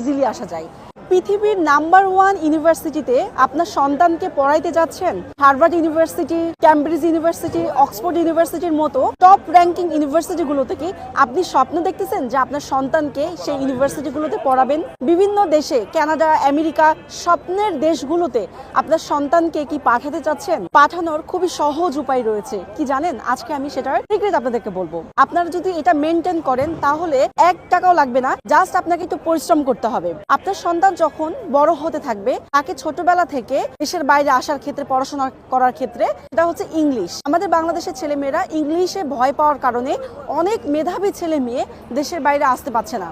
Easily আসা যায়। পৃথিবীর নাম্বার 1 ইউনিভার্সিটিতে আপনার সন্তানকে পড়াইতে যাচ্ছেন, Harvard university, Cambridge university, Oxford ইউনিভার্সিটির মতো টপ র্যাঙ্কিং ইউনিভার্সিটিগুলো থেকে আপনি স্বপ্ন দেখতেছেন যে আপনার সন্তানকে সেই ইউনিভার্সিটিগুলোতে পড়াবেন। বিভিন্ন দেশে, কানাডা, আমেরিকা, স্বপ্নের দেশগুলোতে আপনার সন্তানকে কি পাঠাতে চাচ্ছেন? পাঠানোর খুবই সহজ উপায় রয়েছে। কি জানেন? আজকে আমি সেটার সিক্রেট আপনাদেরকে বলবো। আপনারা যদি এটা মেনটেন করেন তাহলে 1 টাকাও লাগবে না, জাস্ট আপনাকে একটু পরিশ্রম করতে হবে। আপনার সন্তান যখন বড় হতে থাকবে তাকে ছোটবেলা থেকে দেশের বাইরে আসার ক্ষেত্রে, পড়াশোনা করার ক্ষেত্রে এটা হচ্ছে ইংলিশ। আমাদের বাংলাদেশের ছেলেমেয়েরা ইংলিশে ভয় পাওয়ার কারণে অনেক মেধাবী ছেলে মেয়ে দেশের বাইরে আসতে পারছে না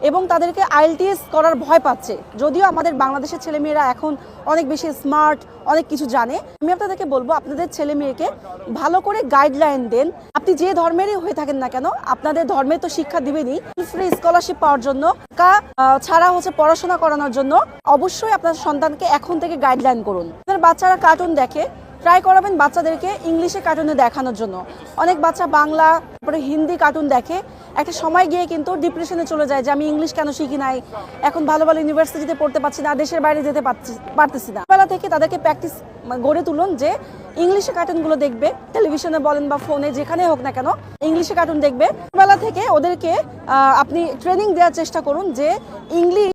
এবং তাদেরকে আইএলটিএস করার ভয় পাচ্ছে। যদিও আমাদের বাংলাদেশের ছেলেমেয়েরা এখন অনেক বেশি স্মার্ট, অনেক কিছু জানে। আমি আপনাদেরকে বলবো আপনাদের ছেলে মেয়েকে ভালো করে গাইডলাইন দেন। আপনি যে ধর্মেরই হয়ে থাকেন না কেন, আপনাদের ধর্মে তো শিক্ষা দিবেনই। ফ্রি স্কলারশিপ পাওয়ার জন্য, ছাড়া হচ্ছে পড়াশোনা করানোর জন্য অবশ্যই আপনার সন্তানকে এখন থেকে গাইডলাইন করুন। আপনার বাচ্চারা কার্টুন দেখে, ট্রাই করাবেন বাচ্চাদেরকে ইংলিশে কার্টুনে দেখানোর জন্য। অনেক বাচ্চা বাংলা, তারপরে হিন্দি কার্টুন দেখে, একটা সময় গিয়ে কিন্তু ডিপ্রেশনে চলে যায় যে আমি ইংলিশ কেন শিখি নাই, এখন ভালো ভালো ইউনিভার্সিটিতে পড়তে পারছি না, দেশের বাইরে যেতে পারতেছি না। বেলা থেকে তাদেরকে প্র্যাকটিস গড়ে তুলুন যে ইংলিশে কার্টুনগুলো দেখবে, টেলিভিশনে বলেন বা ফোনে, যেখানে হোক না কেন ইংলিশে কার্টুন দেখবে। বেলা থেকে ওদেরকে আপনি ট্রেনিং দেওয়ার চেষ্টা করুন যে ইংলিশ